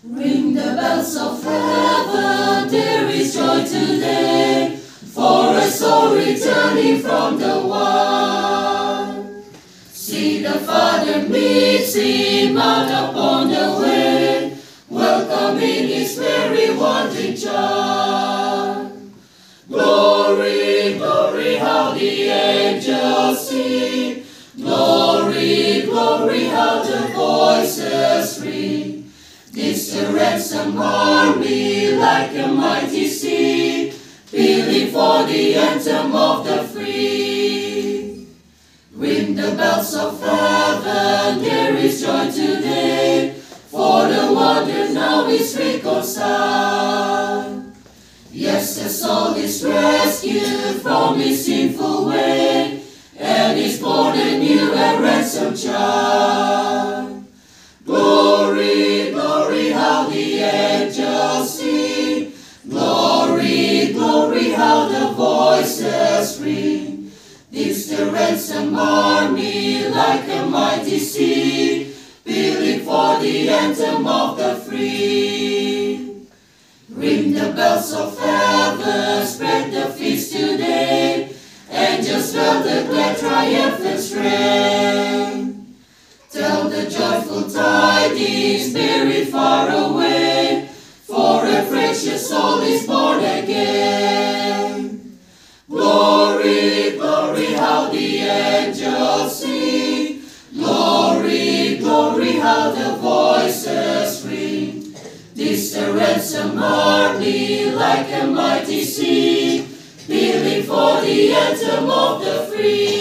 Ring the bells of heaven, there is joy today, for a soul returning from the world. See the Father meets him out upon the way, welcoming his very wandering child. Glory, glory, how the angels sing. Glory, glory, how the voices ring. This the ransom army like a mighty sea, pealing for the anthem of the free. Ring the bells of heaven, there is joy today, for the wanderer now is reconciled. Yes, the soul is rescued from his sinful way, and is born a new and ransomed child. Glory, glory, how the angels sing. Glory, glory, how the voices ring. This the ransom army like a mighty sea, pealing for the anthem of the free. Ring the bells of heaven, spread the feast today, angels swell the glad triumphant strain. Tell the joyful tidings, buried far away, for a precious soul is born again. Glory, glory, how the angels sing. Glory, glory, how the voices ring. This the ransom army like a mighty sea, pealing for the anthem of the free.